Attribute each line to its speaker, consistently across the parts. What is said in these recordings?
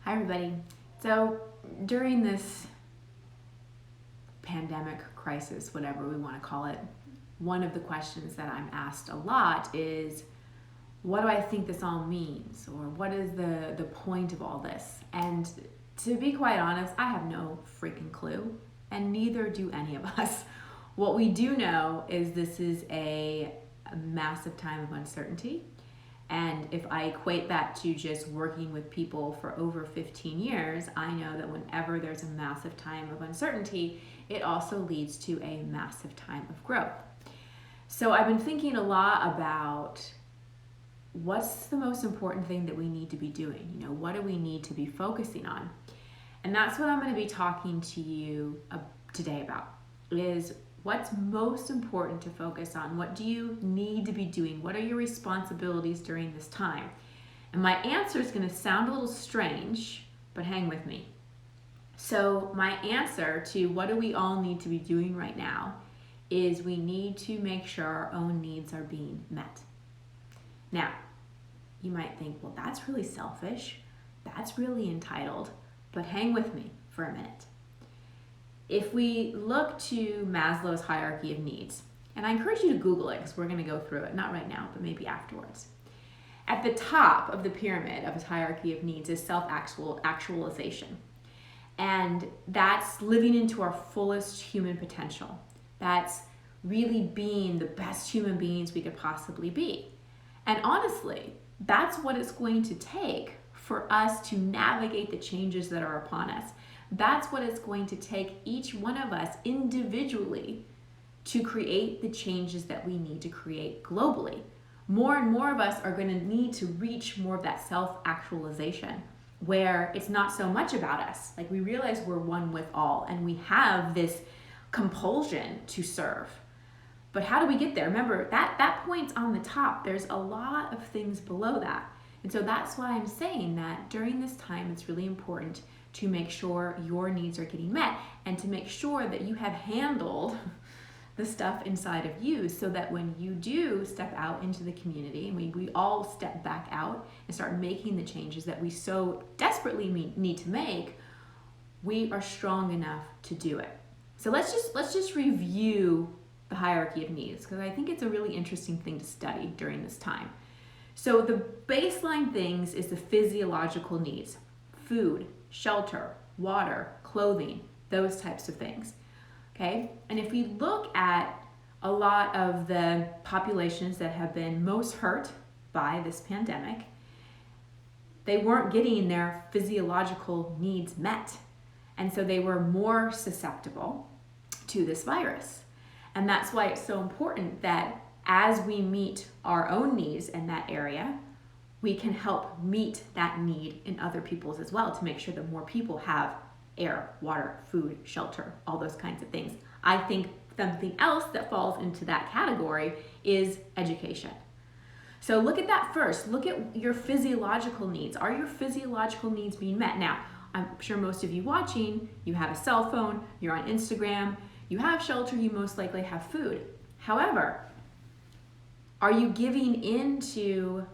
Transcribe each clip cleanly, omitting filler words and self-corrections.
Speaker 1: Hi everybody. So during this pandemic crisis, whatever we want to call it, one of the questions that I'm asked a lot is, what do I think this all means? Or what is the point of all this? And to be quite honest, I have no freaking clue, and neither do any of us. What we do know is this is a massive time of uncertainty. And if I equate that to just working with people for over 15 years, I know that whenever there's a massive time of uncertainty, it also leads to a massive time of growth. So I've been thinking a lot about what's the most important thing that we need to be doing? What do we need to be focusing on? And that's what I'm going to be talking to you today about, is what's most important to focus on? What do you need to be doing? What are your responsibilities during this time? And my answer is going to sound a little strange, but hang with me. So my answer to what do we all need to be doing right now is we need to make sure our own needs are being met. Now, you might think, well, that's really selfish. That's really entitled. But hang with me for a minute. If we look to Maslow's hierarchy of needs, and I encourage you to Google it because we're going to go through it, not right now, but maybe afterwards. At the top of the pyramid of his hierarchy of needs is self-actualization. And that's living into our fullest human potential. That's really being the best human beings we could possibly be. And honestly, that's what it's going to take for us to navigate the changes that are upon us. That's what it's going to take each one of us individually to create the changes that we need to create globally. More and more of us are going to need to reach more of that self-actualization, where it's not so much about us. Like, we realize we're one with all and we have this compulsion to serve. But how do we get there? Remember, that point's on the top. There's a lot of things below that. And so that's why I'm saying that during this time, it's really important to make sure your needs are getting met and to make sure that you have handled the stuff inside of you, so that when you do step out into the community and we all step back out and start making the changes that we so desperately need to make, we are strong enough to do it. So let's just review the hierarchy of needs, because I think it's a really interesting thing to study during this time. So the baseline things is the physiological needs: food, shelter, water, clothing, those types of things. Okay? And if we look at a lot of the populations that have been most hurt by this pandemic, they weren't getting their physiological needs met. And so they were more susceptible to this virus. And that's why it's so important that as we meet our own needs in that area, we can help meet that need in other people's as well, to make sure that more people have air, water, food, shelter, all those kinds of things. I think something else that falls into that category is education. So look at that first. Look at your physiological needs. Are your physiological needs being met? Now, I'm sure most of you watching, you have a cell phone, you're on Instagram, you have shelter, you most likely have food. However, are you giving into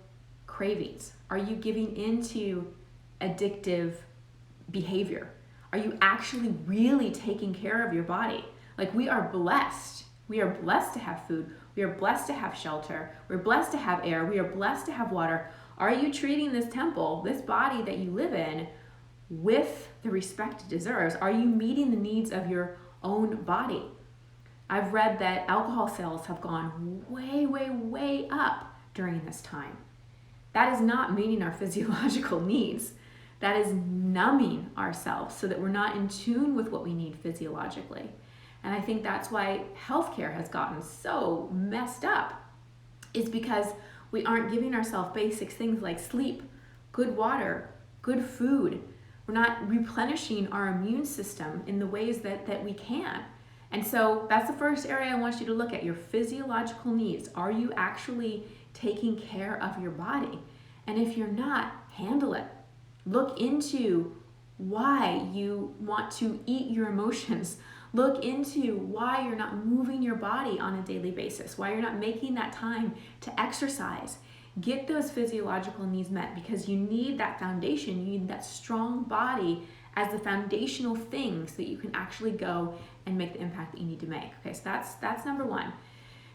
Speaker 1: cravings? Are you giving into addictive behavior? Are you actually really taking care of your body? Like, we are blessed. We are blessed to have food. We are blessed to have shelter. We're blessed to have air. We are blessed to have water. Are you treating this temple, this body that you live in, with the respect it deserves? Are you meeting the needs of your own body? I've read that alcohol sales have gone way, way, way up during this time. That is not meeting our physiological needs. That is numbing ourselves so that we're not in tune with what we need physiologically. And I think that's why healthcare has gotten so messed up, is because we aren't giving ourselves basic things like sleep, good water, good food. We're not replenishing our immune system in the ways that we can. And so that's the first area I want you to look at, your physiological needs. Are you actually taking care of your body? And if you're not, handle it. Look into why you want to eat your emotions. Look into why you're not moving your body on a daily basis, why you're not making that time to exercise. Get those physiological needs met, because you need that foundation. You need that strong body as the foundational thing so that you can actually go and make the impact that you need to make. Okay, so that's number one.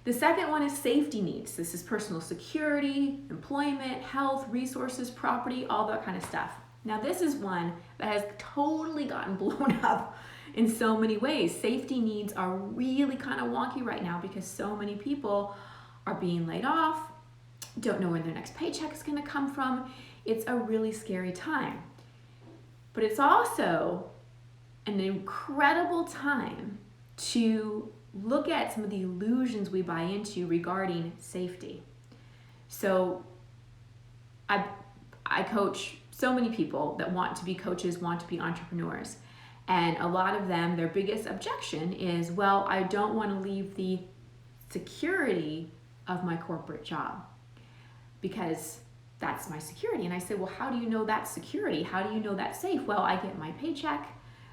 Speaker 1: The second one is safety needs. This is personal security, employment, health, resources, property, all that kind of stuff. Now this is one that has totally gotten blown up in so many ways. Safety needs are really kind of wonky right now because so many people are being laid off, don't know where their next paycheck is going to come from. It's a really scary time. But it's also an incredible time to look at some of the illusions we buy into regarding safety. So I coach so many people that want to be coaches, want to be entrepreneurs. And a lot of them, their biggest objection is, well, I don't want to leave the security of my corporate job because that's my security. And I say, well, how do you know that's security? How do you know that's safe? Well, I get my paycheck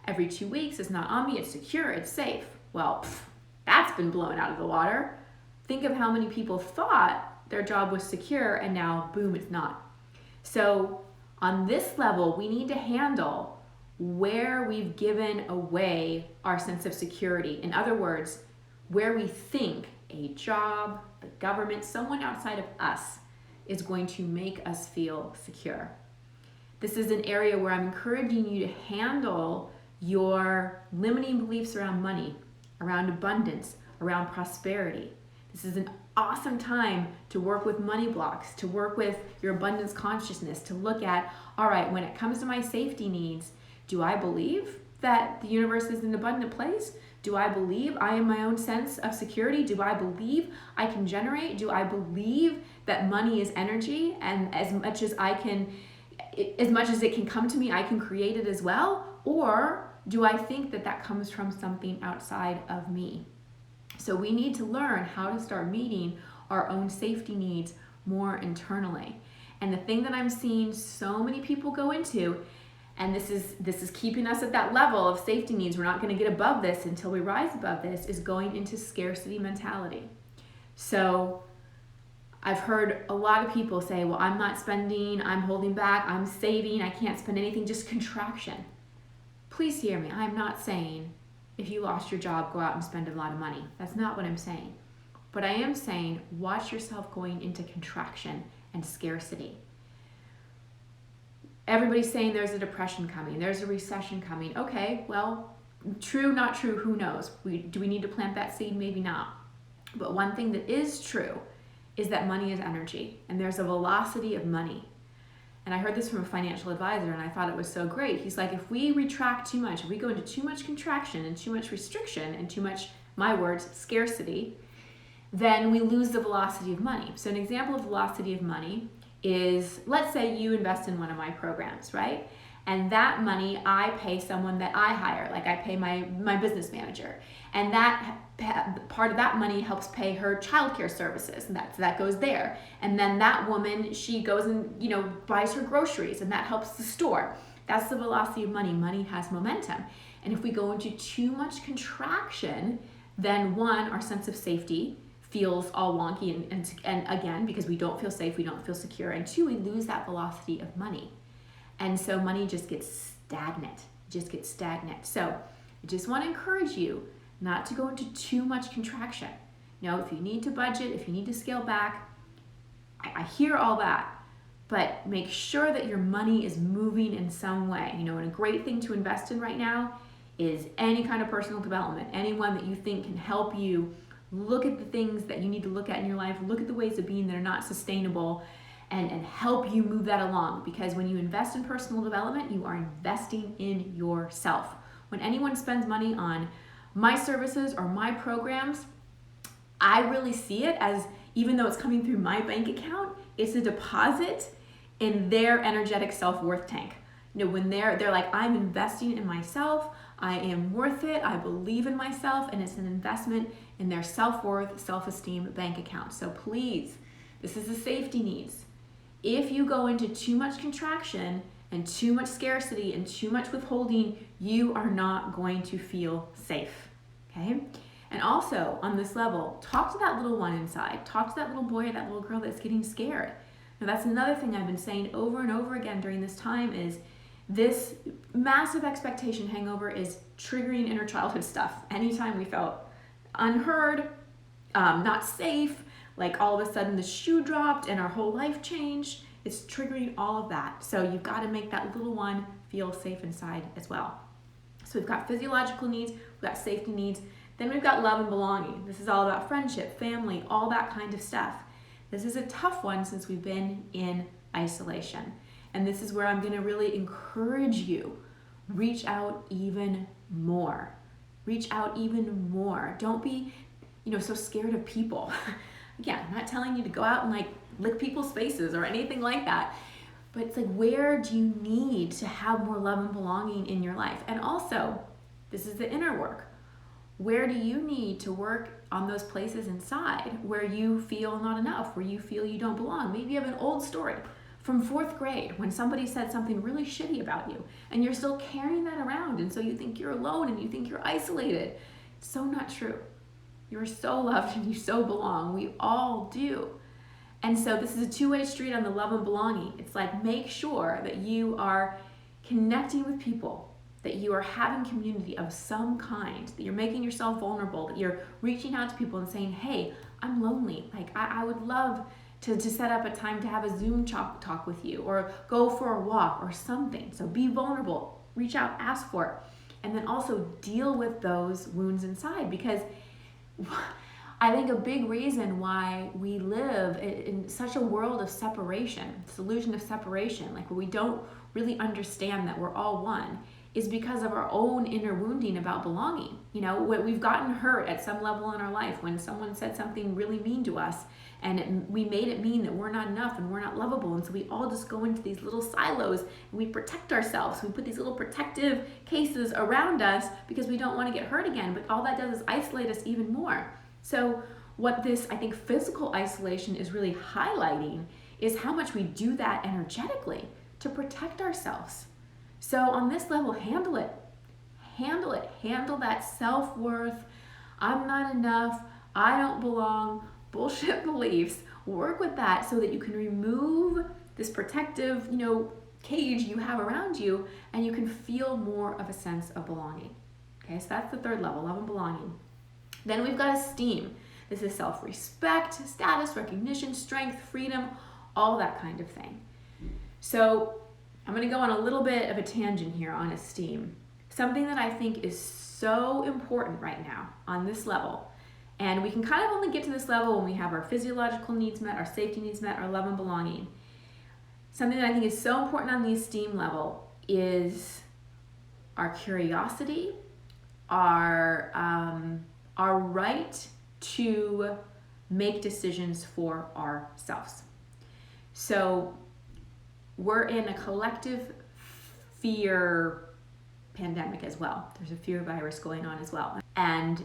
Speaker 1: every 2 weeks. It's not on me. It's secure. It's safe. Well, that's been blown out of the water. Think of how many people thought their job was secure and now, boom, it's not. So on this level, we need to handle where we've given away our sense of security. In other words, where we think a job, the government, someone outside of us is going to make us feel secure. This is an area where I'm encouraging you to handle your limiting beliefs around money, around abundance, around prosperity. This is an awesome time to work with money blocks, to work with your abundance consciousness, to look at, all right, when it comes to my safety needs, do I believe that the universe is an abundant place? Do I believe I am my own sense of security? Do I believe I can generate? Do I believe that money is energy, and as much as it can come to me, I can create it as well? Or do I think that that comes from something outside of me? So we need to learn how to start meeting our own safety needs more internally. And the thing that I'm seeing so many people go into, and this is keeping us at that level of safety needs, we're not going to get above this until we rise above this, is going into scarcity mentality. So I've heard a lot of people say, well, I'm not spending, I'm holding back, I'm saving, I can't spend anything, just contraction. Please hear me. I'm not saying if you lost your job, go out and spend a lot of money. That's not what I'm saying. But I am saying watch yourself going into contraction and scarcity. Everybody's saying there's a depression coming, there's a recession coming. Okay, well, true, not true, who knows? Do we need to plant that seed? Maybe not. But one thing that is true is that money is energy, and there's a velocity of money. And I heard this from a financial advisor, and I thought it was so great. He's like, if we retract too much, if we go into too much contraction and too much restriction and too much, my words, scarcity, then we lose the velocity of money. So an example of velocity of money is, let's say you invest in one of my programs, right? And that money I pay someone that I hire, like I pay my business manager. And that part of that money helps pay her childcare services, and that goes there. And then that woman, she goes and buys her groceries, and that helps the store. That's the velocity of money. Money has momentum. And if we go into too much contraction, then one, our sense of safety feels all wonky, and again, because we don't feel safe, we don't feel secure, and two, we lose that velocity of money. And so money just gets stagnant. So I just want to encourage you not to go into too much contraction. If you need to budget, if you need to scale back, I hear all that, but make sure that your money is moving in some way. And a great thing to invest in right now is any kind of personal development, anyone that you think can help you look at the things that you need to look at in your life, look at the ways of being that are not sustainable, and help you move that along. Because when you invest in personal development, you are investing in yourself. When anyone spends money on my services or my programs, I really see it as, even though it's coming through my bank account, it's a deposit in their energetic self-worth tank. When they're like, I'm investing in myself, I am worth it, I believe in myself, and it's an investment in their self-worth, self-esteem bank account. So please, this is the safety needs. If you go into too much contraction and too much scarcity and too much withholding, you are not going to feel safe, okay? And also, on this level, talk to that little one inside. Talk to that little boy or that little girl that's getting scared. Now that's another thing I've been saying over and over again during this time is this massive expectation hangover is triggering inner childhood stuff. Anytime we felt unheard, not safe, like all of a sudden the shoe dropped and our whole life changed, it's triggering all of that. So you've got to make that little one feel safe inside as well. So we've got physiological needs, we've got safety needs, then we've got love and belonging. This is all about friendship, family, all that kind of stuff. This is a tough one since we've been in isolation. And this is where I'm going to really encourage you, reach out even more. Reach out even more. Don't be, so scared of people. Again, I'm not telling you to go out and like lick people's faces or anything like that. But it's like, where do you need to have more love and belonging in your life? And also, this is the inner work. Where do you need to work on those places inside where you feel not enough, where you feel you don't belong? Maybe you have an old story from 4th grade when somebody said something really shitty about you and you're still carrying that around, and so you think you're alone and you think you're isolated. It's so not true. You're so loved and you so belong. We all do. And so this is a two-way street on the love and belonging. It's like, make sure that you are connecting with people, that you are having community of some kind, that you're making yourself vulnerable, that you're reaching out to people and saying, hey, I'm lonely. Like, I would love to set up a time to have a Zoom talk with you, or go for a walk or something. So be vulnerable, reach out, ask for it. And then also deal with those wounds inside, because I think a big reason why we live in such a world of separation, this illusion of separation, like where we don't really understand that we're all one, is because of our own inner wounding about belonging. We've gotten hurt at some level in our life when someone said something really mean to us, and we made it mean that we're not enough and we're not lovable. And so we all just go into these little silos and we protect ourselves. We put these little protective cases around us because we don't want to get hurt again. But all that does is isolate us even more. So what this, I think, physical isolation is really highlighting is how much we do that energetically to protect ourselves. So on this level, handle it. Handle that self-worth. I'm not enough. I don't belong. Bullshit beliefs. Work with that so that you can remove this protective, cage you have around you, and you can feel more of a sense of belonging. Okay, so that's the third level, love and belonging. Then we've got esteem. This is self-respect, status, recognition, strength, freedom, all that kind of thing. So I'm going to go on a little bit of a tangent here on esteem. Something that I think is so important right now on this level. And we can kind of only get to this level when we have our physiological needs met, our safety needs met, our love and belonging. Something that I think is so important on the esteem level is our curiosity, our right to make decisions for ourselves. So we're in a collective fear pandemic as well. There's a fear virus going on as well. And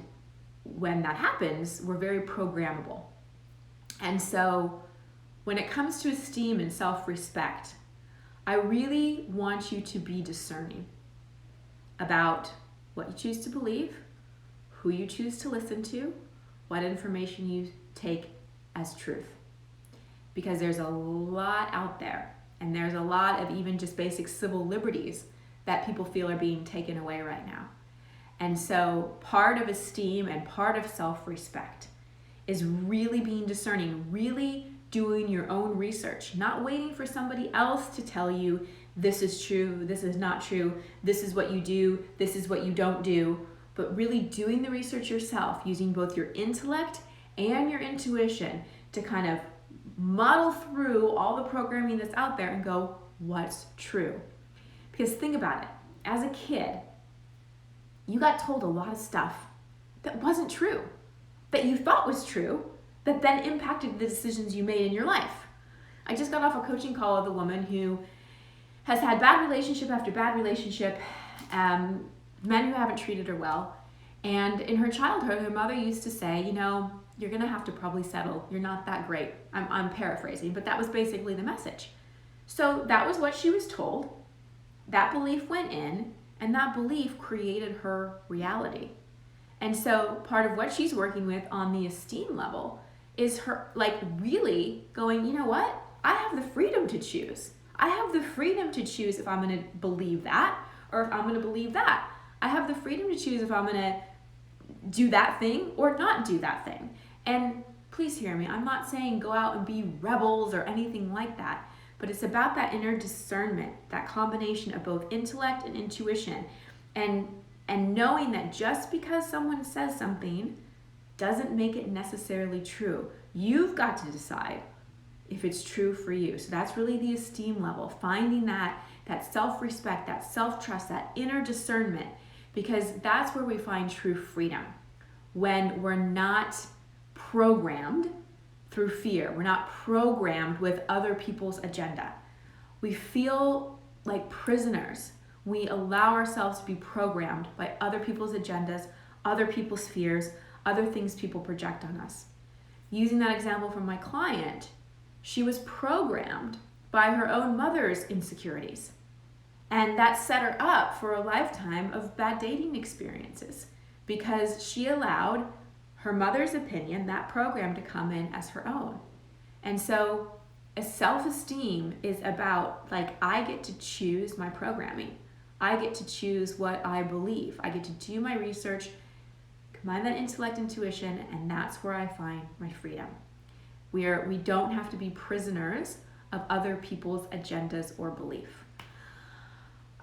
Speaker 1: when that happens, we're very programmable. And so when it comes to esteem and self-respect, I really want you to be discerning about what you choose to believe, who you choose to listen to, what information you take as truth. Because there's a lot out there, and there's a lot of even just basic civil liberties that people feel are being taken away right now. And so part of esteem and part of self-respect is really being discerning, really doing your own research, not waiting for somebody else to tell you this is true, this is not true, this is what you do, this is what you don't do, but really doing the research yourself, using both your intellect and your intuition to kind of muddle through all the programming that's out there and go, what's true? Because think about it, as a kid, you got told a lot of stuff that wasn't true, that you thought was true, that then impacted the decisions you made in your life. I just got off a coaching call with a woman who has had bad relationship after bad relationship, men who haven't treated her well. And in her childhood, her mother used to say, you're gonna have to probably settle. You're not that great. I'm paraphrasing, but that was basically the message. So that was what she was told. That belief went in, and that belief created her reality. And so part of what she's working with on the esteem level is her really going, you know what? I have the freedom to choose. I have the freedom to choose if I'm going to believe that or if I'm going to believe that. I have the freedom to choose if I'm going to do that thing or not do that thing. And please hear me, I'm not saying go out and be rebels or anything like that, but it's about that inner discernment, that combination of both intellect and intuition, and knowing that just because someone says something doesn't make it necessarily true. You've got to decide if it's true for you. So that's really the esteem level, finding that self-respect, that self-trust, that inner discernment, because that's where we find true freedom. When we're not programmed through fear, we're not programmed with other people's agenda. We feel like prisoners. We allow ourselves to be programmed by other people's agendas, other people's fears, other things people project on us. Using that example from my client, she was programmed by her own mother's insecurities. And that set her up for a lifetime of bad dating experiences because she allowed her mother's opinion, that program, to come in as her own. And so a self-esteem is about, like, I get to choose my programming. I get to choose what I believe. I get to do my research, combine that intellect, intuition, and that's where I find my freedom. We don't have to be prisoners of other people's agendas or belief.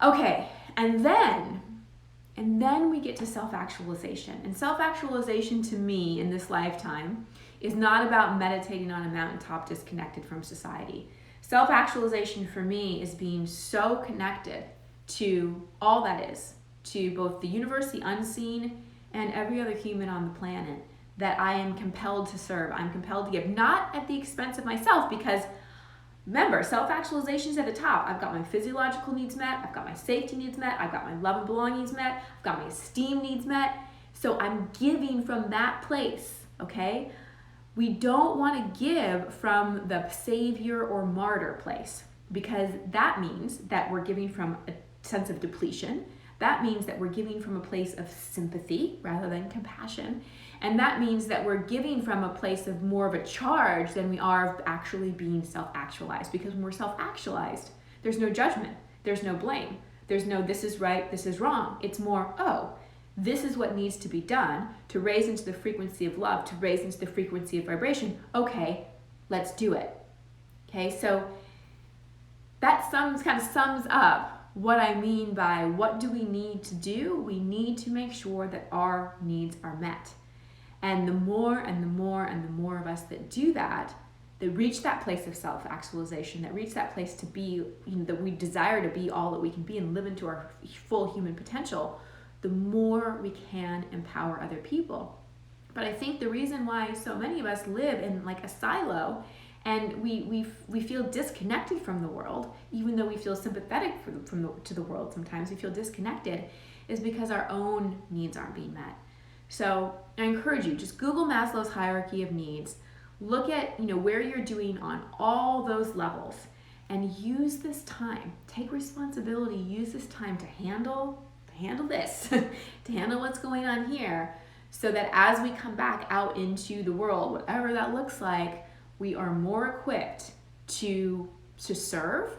Speaker 1: Okay, and then we get to self-actualization. And self-actualization to me in this lifetime is not about meditating on a mountaintop disconnected from society. Self-actualization for me is being so connected to all that is, to both the universe, the unseen, and every other human on the planet, that I am compelled to serve. I'm compelled to give, not at the expense of myself, because remember, self-actualization is at the top. I've got my physiological needs met, I've got my safety needs met, I've got my love and belonging needs met, I've got my esteem needs met. So I'm giving from that place, okay? We don't want to give from the savior or martyr place, because that means that we're giving from a sense of depletion. That means that we're giving from a place of sympathy rather than compassion. And that means that we're giving from a place of more of a charge than we are of actually being self-actualized. Because when we're self-actualized, there's no judgment, there's no blame, there's no this is right, this is wrong. It's more, oh, this is what needs to be done to raise into the frequency of love, to raise into the frequency of vibration. Okay, let's do it. Okay, so that kind of sums up what I mean by what do we need to do? We need to make sure that our needs are met. And the more and the more and the more of us that do that reach that place of self-actualization, that reach that place to be, that we desire to be all that we can be and live into our full human potential, the more we can empower other people. But I think the reason why so many of us live in like a silo and we feel disconnected from the world, even though we feel sympathetic to the world sometimes, we feel disconnected, is because our own needs aren't being met. So I encourage you, just Google Maslow's hierarchy of needs, look at where you're doing on all those levels, and use this time, take responsibility, use this time to handle this, to handle what's going on here, so that as we come back out into the world, whatever that looks like, we are more equipped to serve,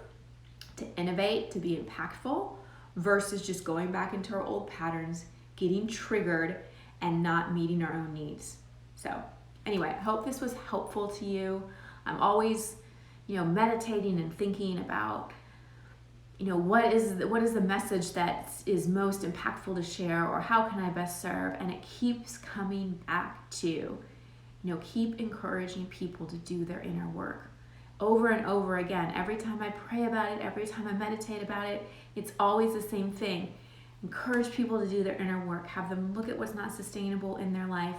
Speaker 1: to innovate, to be impactful, versus just going back into our old patterns, getting triggered, and not meeting our own needs. So anyway, I hope this was helpful to you. I'm always, meditating and thinking about, what is the message that is most impactful to share, or how can I best serve? And it keeps coming back to, keep encouraging people to do their inner work over and over again. Every time I pray about it, every time I meditate about it, it's always the same thing. Encourage people to do their inner work, have them look at what's not sustainable in their life,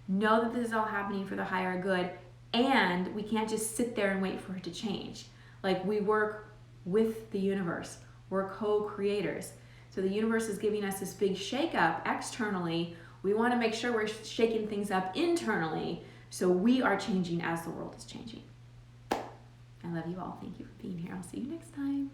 Speaker 1: know that this is all happening for the higher good, and we can't just sit there and wait for it to change. Like, we work with the universe. We're co-creators. So the universe is giving us this big shake-up externally. We want to make sure we're shaking things up internally so we are changing as the world is changing. I love you all. Thank you for being here. I'll see you next time.